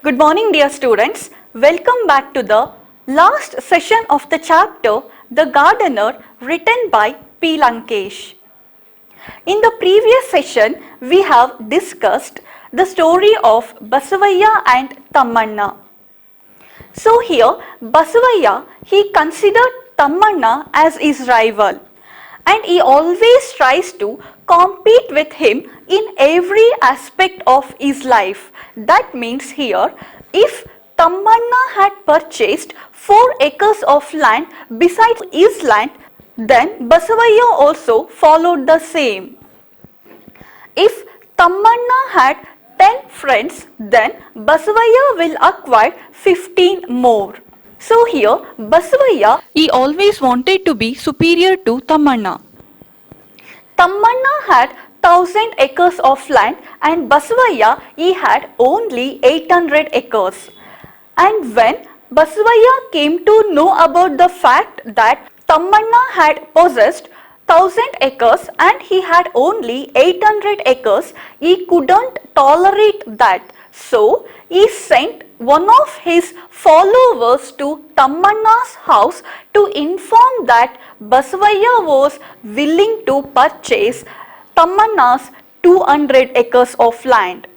Good morning, dear students. Welcome back to the last session of the chapter The Gardener, written by P. Lankesh. In the previous session, we have discussed the story of Basavaya and Tamanna. So here, Basavaya, he considered Tamanna as his rival, and he always tries to compete with him in every aspect of his life. That means here, if Tamanna had purchased 4 acres of land besides his land, then Basavaya also followed the same. If Tamanna had 10 friends, then Basavaya will acquire 15 more. So here, Basavaya, he always wanted to be superior to Tamanna. Tamanna had 1000 acres of land and Basavaya, he had only 800 acres. And when Basavaya came to know about the fact that Tamanna had possessed 1000 acres and he had only 800 acres, he couldn't tolerate that. So, he sent one of his followers to Tamanna's house to inform that Basavaya was willing to purchase Tamanna's 200 acres of land.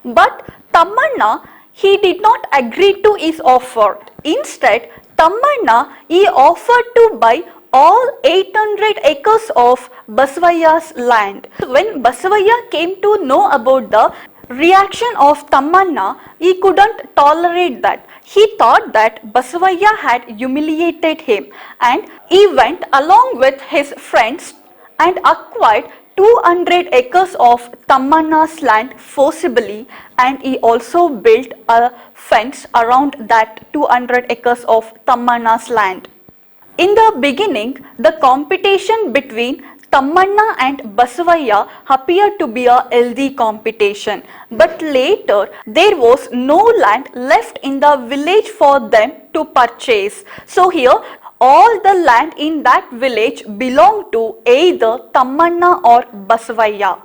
But Tamanna, he did not agree to his offer. Instead, Tamanna, he offered to buy all 800 acres of Basavaya's land. When Basavaya came to know about the reaction of Tamanna, he couldn't tolerate that. He thought that Basavaya had humiliated him and he went along with his friends and acquired 200 acres of Tamanna's land forcibly, and he also built a fence around that 200 acres of Tamanna's land. In the beginning, the competition between Tamanna and Basavaya appeared to be a healthy competition, but later there was no land left in the village for them to purchase. So here, all the land in that village belonged to either Tamanna or Basavaya.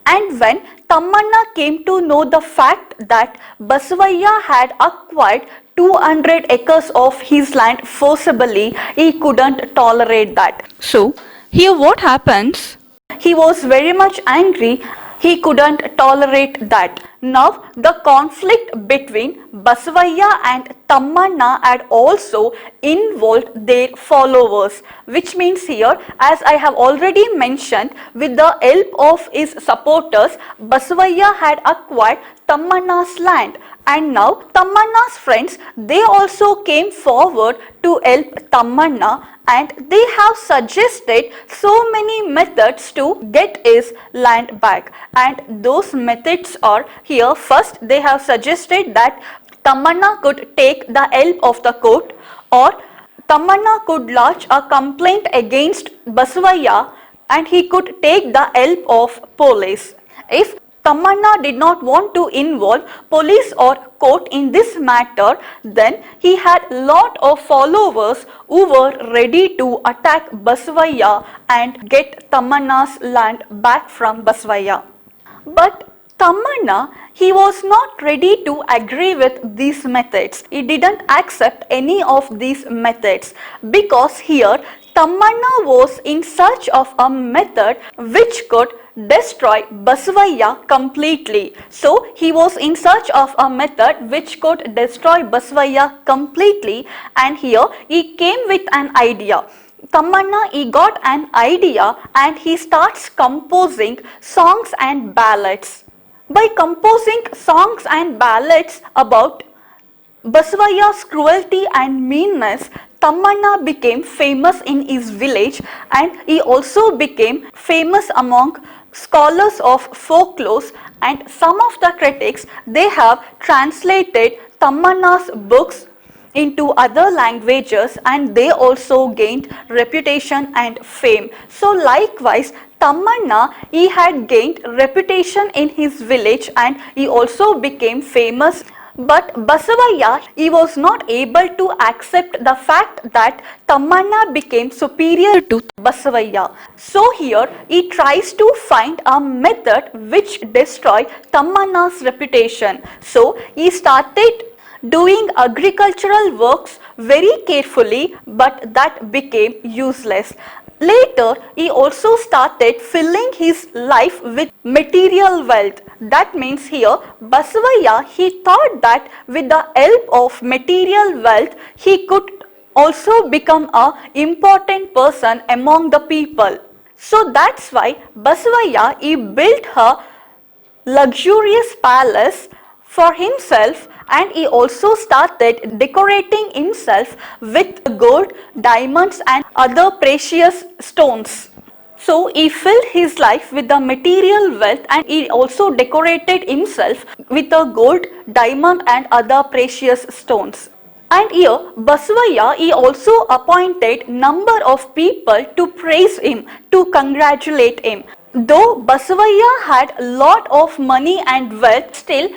And when Tamanna came to know the fact that Basavaya had acquired 200 acres of his land forcibly, he couldn't tolerate that. So, here what happens? He was very much angry. He couldn't tolerate that. Now, the conflict between Basavaya and Tamanna had also involved their followers, which means here, as I have already mentioned, with the help of his supporters, Basavaya had acquired Tamanna's land. And now Tamanna's friends, they also came forward to help Tamanna, and they have suggested so many methods to get his land back. And those methods are here. First, they have suggested that Tamanna could take the help of the court, or Tamanna could lodge a complaint against Basavaya and he could take the help of police. If Tamanna did not want to involve police or court in this matter, then he had lot of followers who were ready to attack Basavaya and get Tamanna's land back from Basavaya. But Tamanna, he was not ready to agree with these methods. He didn't accept any of these methods because here Tamanna was in search of a method which could destroy Basavaya completely. So he was in search of a method which could destroy Basavaya completely, and here he came with an idea. Tamanna, he got an idea and he starts composing songs and ballads. By composing songs and ballads about Basavaya's cruelty and meanness, Tamanna became famous in his village, and he also became famous among scholars of folklore, and some of the critics, they have translated Tamanna's books into other languages and they also gained reputation and fame. So likewise, Tamanna, he had gained reputation in his village and he also became famous But Basavaya, he was not able to accept the fact that Tamanna became superior to Basavaya. So here he tries to find a method which destroy Tamanna's reputation. So he started doing agricultural works very carefully, but that became useless. Later, he also started filling his life with material wealth. That means here, Basavaya, he thought that with the help of material wealth, he could also become a important person among the people. So that's why Basavaya, he built a luxurious palace for himself, and he also started decorating himself with gold, diamonds and other precious stones. So he filled his life with the material wealth, and he also decorated himself with the gold, diamond and other precious stones. And here Basavaya, he also appointed number of people to praise him, to congratulate him. Though Basavaya had a lot of money and wealth, still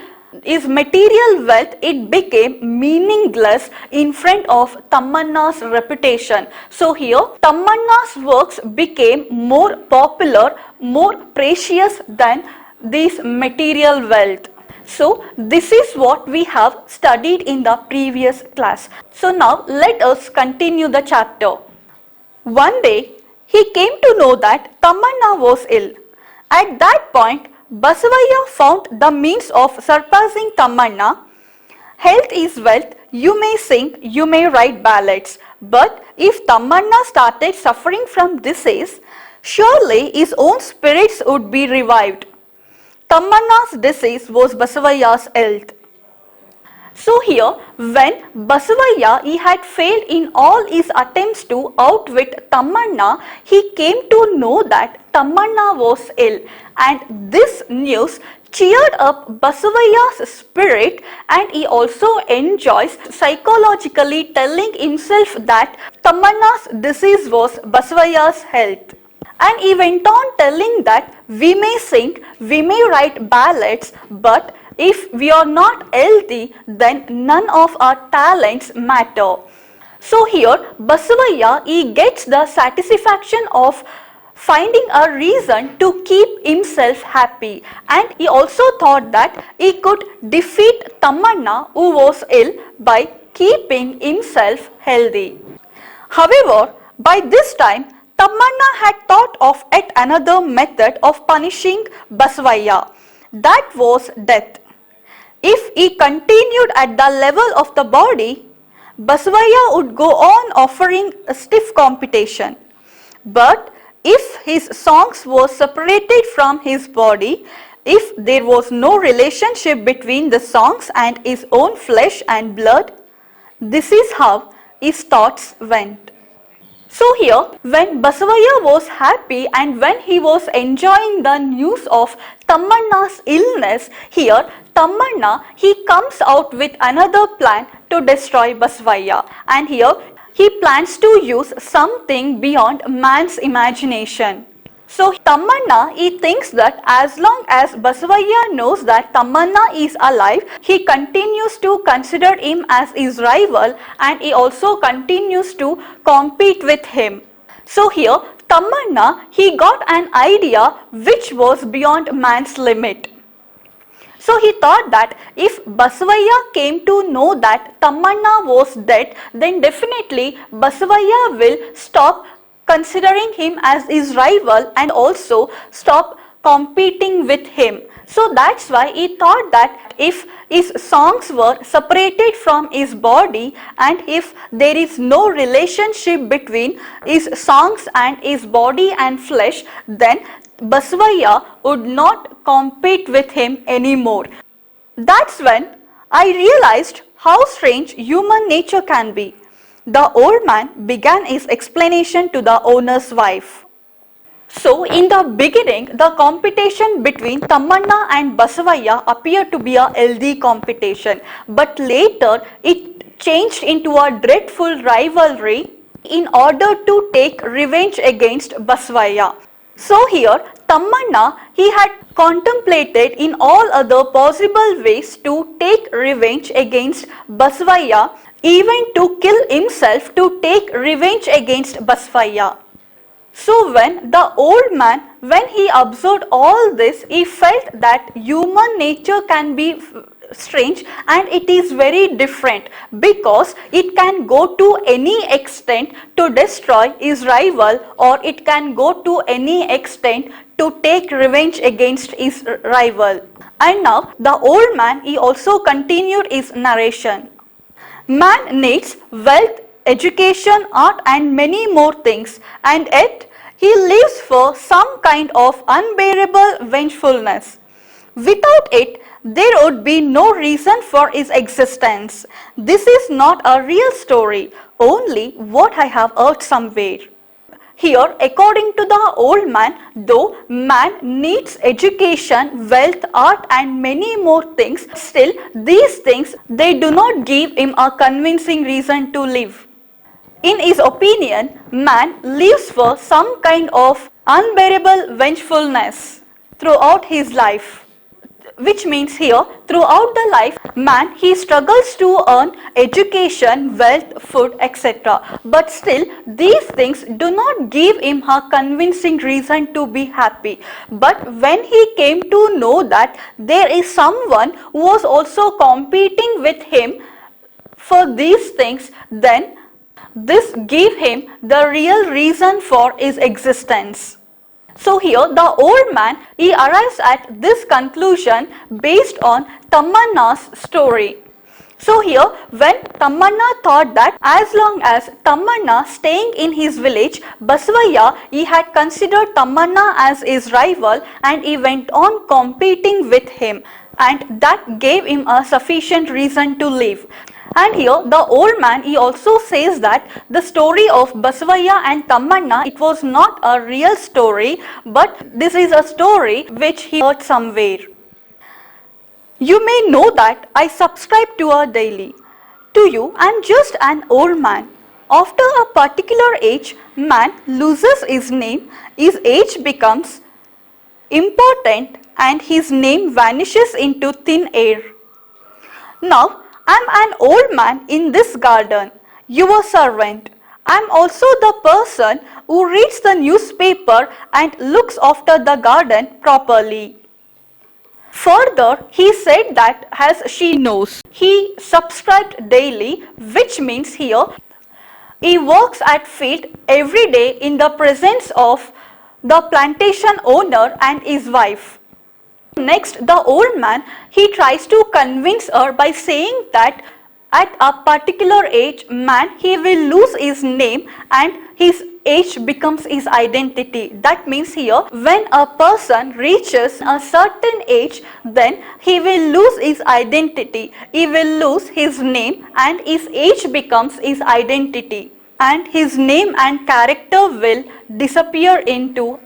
his material wealth, it became meaningless in front of Tamanna's reputation. So here Tamanna's works became more popular, more precious than this material wealth. So this is what we have studied in the previous class. So now let us continue the chapter. One day he came to know that Tamanna was ill. At that point, Basavaya found the means of surpassing Tamanna. Health is wealth, you may sing, you may write ballads, but if Tamanna started suffering from disease, surely his own spirits would be revived. Tamanna's disease was Basavaya's health. So here, when Basavaya, he had failed in all his attempts to outwit Tamanna, he came to know that Tamanna was ill, and this news cheered up Basavaya's spirit, and he also enjoys psychologically telling himself that Tamanna's disease was Basavaya's health. And he went on telling that we may sing, we may write ballads, but if we are not healthy, then none of our talents matter. So here Basavaya, he gets the satisfaction of finding a reason to keep himself happy, and he also thought that he could defeat Tamanna, who was ill, by keeping himself healthy. However, by this time Tamanna had thought of yet another method of punishing Basavaya, that was death. If he continued at the level of the body, Basavaya would go on offering a stiff competition. But if his songs were separated from his body, if there was no relationship between the songs and his own flesh and blood, this is how his thoughts went. So here, when Basavaya was happy and when he was enjoying the news of Tamanna's illness, here Tamanna, he comes out with another plan to destroy Basavaya, and here he plans to use something beyond man's imagination. So Tamanna, he thinks that as long as Basavaya knows that Tamanna is alive, he continues to consider him as his rival, and he also continues to compete with him. So here Tamanna, he got an idea which was beyond man's limit. So he thought that if Basavaya came to know that Tamanna was dead, then definitely Basavaya will stop considering him as his rival and also stop competing with him. So that's why he thought that if his songs were separated from his body, and if there is no relationship between his songs and his body and flesh, then Basavaya would not compete with him anymore. That's when I realized how strange human nature can be. The old man began his explanation to the owner's wife. So in the beginning, the competition between Tamanna and Basavaya appeared to be a healthy competition, but later it changed into a dreadful rivalry in order to take revenge against Basavaya. So here Tamanna, he had contemplated in all other possible ways to take revenge against Basavaya, even to kill himself to take revenge against Basavaya. So when the old man, when he observed all this, he felt that human nature can be strange and it is very different, because it can go to any extent to destroy his rival, or it can go to any extent to take revenge against his rival. And now the old man, he also continued his narration. Man needs wealth, education, art and many more things, and yet he lives for some kind of unbearable vengefulness. Without it, there would be no reason for his existence. This is not a real story, only what I have heard somewhere. Here, according to the old man, though man needs education, wealth, art and many more things, still these things, they do not give him a convincing reason to live. In his opinion, man lives for some kind of unbearable vengefulness throughout his life. Which means here, throughout the life, man, he struggles to earn education, wealth, food, etc. But still, these things do not give him a convincing reason to be happy. But when he came to know that there is someone who was also competing with him for these things, then this gave him the real reason for his existence. So here the old man, he arrives at this conclusion based on Tamanna's story. So here when Tamanna thought that as long as Tamanna staying in his village, Basavaya, he had considered Tamanna as his rival and he went on competing with him, and that gave him a sufficient reason to live. And here the old man, he also says that the story of Basavaya and Tamanna, it was not a real story, but this is a story which he heard somewhere. You may know that I subscribe to a daily. To you, I am just an old man. After a particular age, man loses his name, his age becomes important and his name vanishes into thin air. Now, I am an old man in this garden, your servant. I am also the person who reads the newspaper and looks after the garden properly. Further, he said that as she knows, he subscribed daily, which means here he works at field every day in the presence of the plantation owner and his wife. Next, the old man, he tries to convince her by saying that at a particular age, man, he will lose his name and his age becomes his identity. That means here, when a person reaches a certain age, then he will lose his identity. He will lose his name and his age becomes his identity. And his name and character will disappear into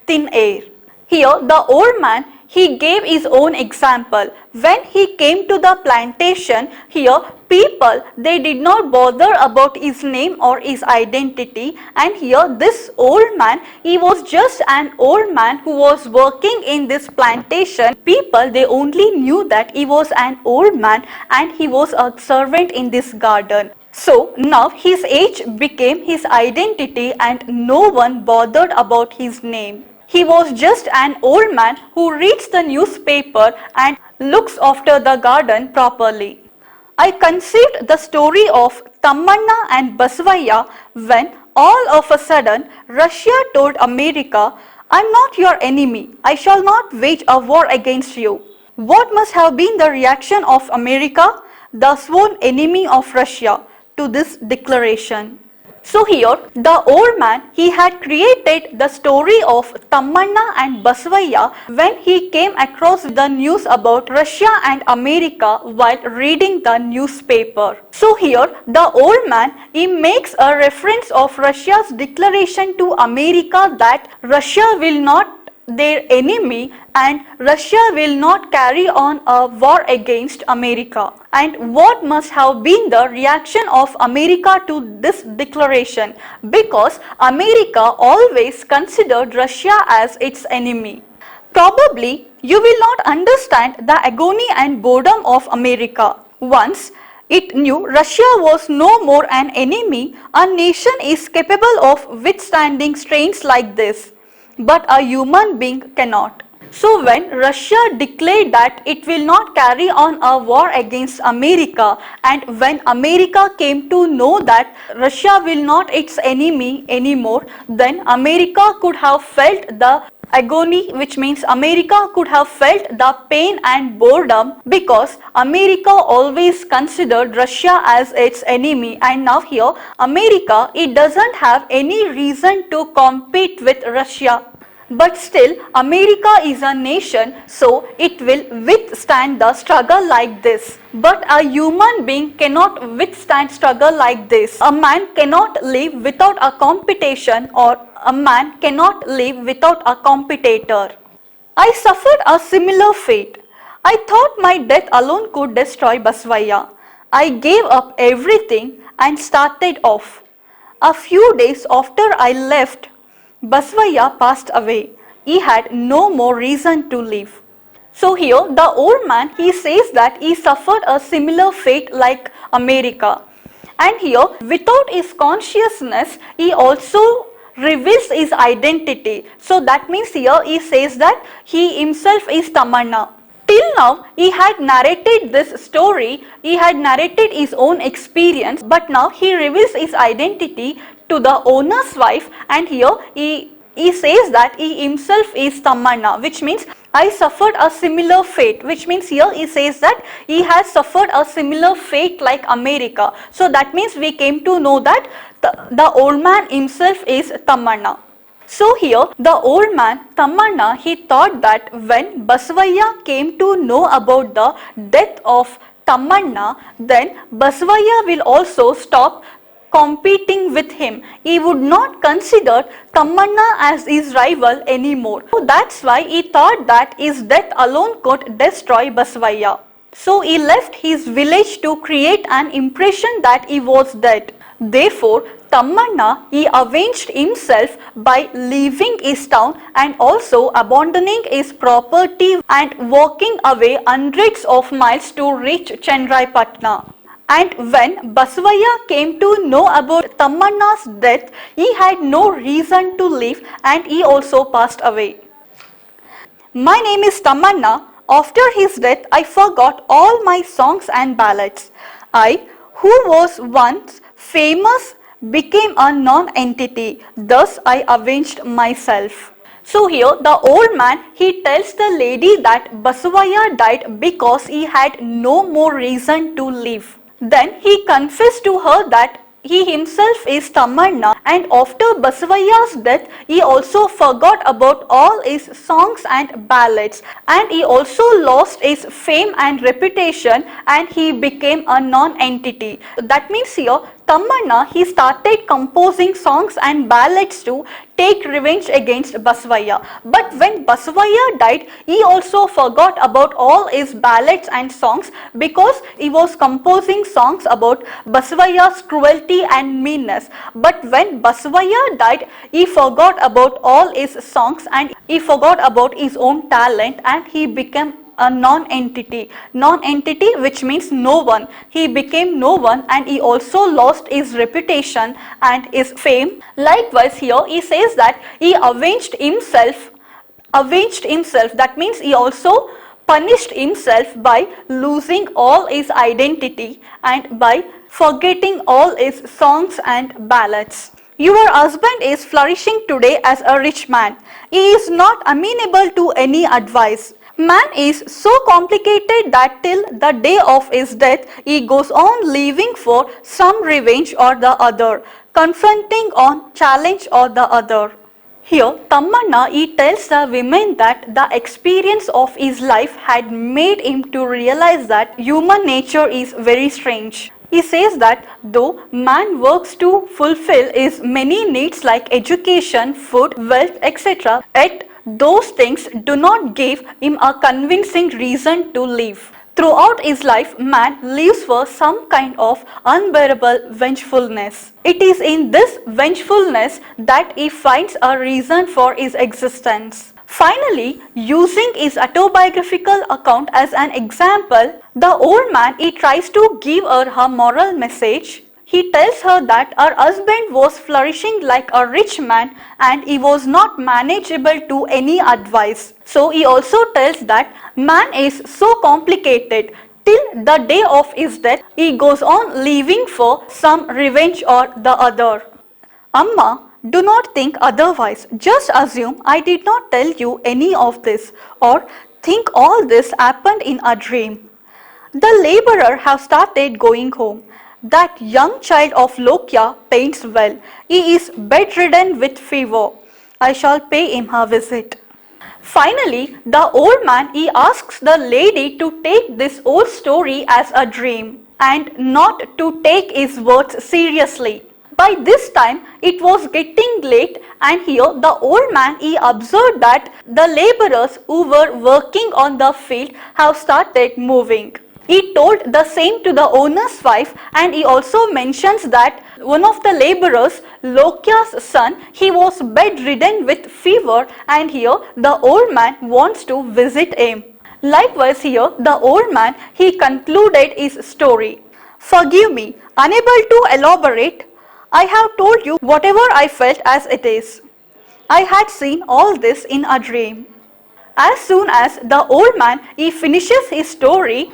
thin air. Here, the old man, he gave his own example. When he came to the plantation, here people, they did not bother about his name or his identity, and here this old man, he was just an old man who was working in this plantation. People, they only knew that he was an old man and he was a servant in this garden. So now his age became his identity and no one bothered about his name. He was just an old man who reads the newspaper and looks after the garden properly. I conceived the story of Tamanna and Basavaya when all of a sudden Russia told America, I am not your enemy, I shall not wage a war against you. What must have been the reaction of America, the sworn enemy of Russia, to this declaration? So here, the old man, he had created the story of Tamanna and Basavaya when he came across the news about Russia and America while reading the newspaper. So here, the old man, he makes a reference of Russia's declaration to America that Russia will not their enemy and Russia will not carry on a war against America. And what must have been the reaction of America to this declaration? Because America always considered Russia as its enemy. Probably you will not understand the agony and boredom of America. Once it knew Russia was no more an enemy, a nation is capable of withstanding strains like this, but a human being cannot. So when Russia declared that it will not carry on a war against America, and when America came to know that Russia will not its enemy anymore, then America could have felt the agony, which means America could have felt the pain and boredom, because America always considered Russia as its enemy, and now here America, it doesn't have any reason to compete with Russia. But still America is a nation, so it will withstand the struggle like this. But a human being cannot withstand struggle like this. A man cannot live without a competition, or a man cannot live without a competitor. I suffered a similar fate. I thought my death alone could destroy Basavaya. I gave up everything and started off. A few days after I left, Basavaya passed away. He had no more reason to live. So here the old man, he says that he suffered a similar fate like America. And here without his consciousness, he also reveals his identity. So that means here he says that he himself is Tamanna. Till now he had narrated this story, he had narrated his own experience, but now he reveals his identity to the owner's wife, and here he says that he himself is Tamanna, which means I suffered a similar fate, which means here he says that he has suffered a similar fate like America. So that means we came to know that the old man himself is Tamanna. So here the old man Tamanna, he thought that when Basavaya came to know about the death of Tamanna, then Basavaya will also stop competing with him. He would not consider Tamanna as his rival anymore. So that's why he thought that his death alone could destroy Basavaya. So he left his village to create an impression that he was dead. Therefore, Tamanna, he avenged himself by leaving his town and also abandoning his property and walking away hundreds of miles to reach Chandraipatna. And when Basavaya came to know about Tamanna's death, he had no reason to live and he also passed away. My name is Tamanna. After his death, I forgot all my songs and ballads. I, who was once famous, became a non-entity. Thus I avenged myself. So here the old man, he tells the lady that Basavaya died because he had no more reason to live. Then he confessed to her that he himself is Tamanna, and after Basavaya's death he also forgot about all his songs and ballads, and he also lost his fame and reputation, and he became a non-entity. That means here Tamanna, he started composing songs and ballads to take revenge against Basavaya. But when Basavaya died, he also forgot about all his ballads and songs because he was composing songs about Basavaya's cruelty and meanness. But when Basavaya died, he forgot about all his songs and he forgot about his own talent, and he became a non-entity. Non-entity, which means no one. He became no one, and he also lost his reputation and his fame. Likewise here he says that he avenged himself. That means he also punished himself by losing all his identity and by forgetting all his songs and ballads. Your husband is flourishing today as a rich man. He is not amenable to any advice. Man is so complicated that till the day of his death, he goes on living for some revenge or the other, confronting on challenge or the other. Here, Tamanna, he tells the women that the experience of his life had made him to realize that human nature is very strange. He says that though man works to fulfill his many needs like education, food, wealth, etc., yet those things do not give him a convincing reason to live. Throughout his life, man lives for some kind of unbearable vengefulness. It is in this vengefulness that he finds a reason for his existence. Finally, using his autobiographical account as an example, the old man, he tries to give her a moral message. He tells her that her husband was flourishing like a rich man and he was not manageable to any advice. So he also tells that man is so complicated till the day of his death, he goes on living for some revenge or the other. Amma, do not think otherwise. Just assume I did not tell you any of this or think all this happened in a dream. The laborer have started going home. That young child of Lokya paints well. He is bedridden with fever. I shall pay him a visit. Finally, the old man, he asks the lady to take this old story as a dream and not to take his words seriously. By this time, it was getting late and here the old man, he observed that the laborers who were working on the field have started moving. He told the same to the owner's wife and he also mentions that one of the laborers, Lokya's son, he was bedridden with fever and here the old man wants to visit him. Likewise here the old man, he concluded his story. Forgive me, unable to elaborate, I have told you whatever I felt as it is. I had seen all this in a dream. As soon as the old man, he finishes his story,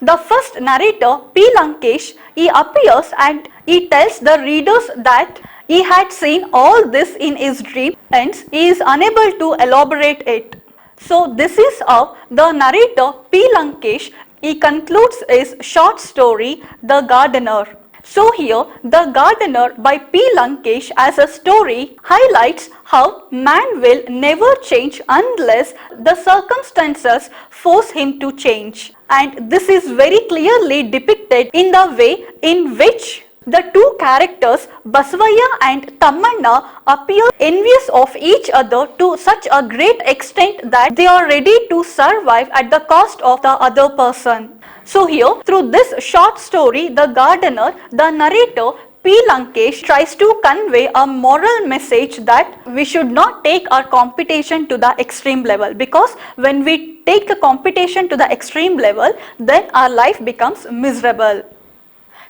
the first narrator, P. Lankesh, he appears and he tells the readers that he had seen all this in his dream, hence he is unable to elaborate it. So this is how the narrator, P. Lankesh, he concludes his short story, The Gardener. So here, The Gardener by P. Lankesh as a story highlights how man will never change unless the circumstances force him to change. And this is very clearly depicted in the way in which the two characters Basavaya and Tamanna appear envious of each other to such a great extent that they are ready to survive at the cost of the other person. So here, through this short story, The Gardener, the narrator P. Lankesh tries to convey a moral message that we should not take our competition to the extreme level, because when we take the competition to the extreme level, then our life becomes miserable.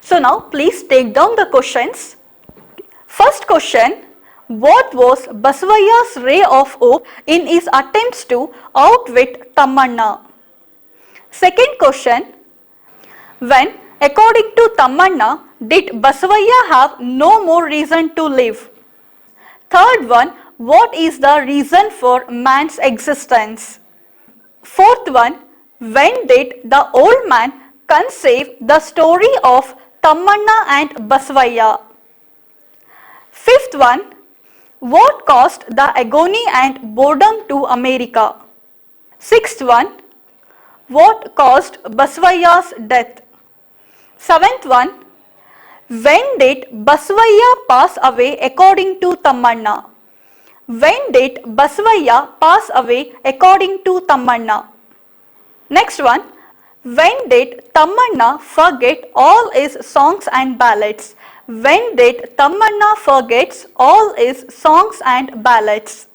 So now please take down the questions. First question, what was Basavaya's ray of hope in his attempts to outwit Tamanna? Second question, when according to Tamanna did Basavaya have no more reason to live? Third one, what is the reason for man's existence? Fourth one, when did the old man conceive the story of Tamanna and Basavaya? Fifth one, what caused the agony and boredom to America? Sixth one, what caused Basavaya's death? Seventh one, when did Basavaya pass away according to Tamanna? When did Basavaya pass away according to Tamanna? Next one, when did Tamanna forget all his songs and ballads? When did Tamanna forget all his songs and ballads?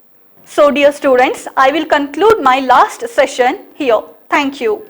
So dear students, I will conclude my last session here. Thank you.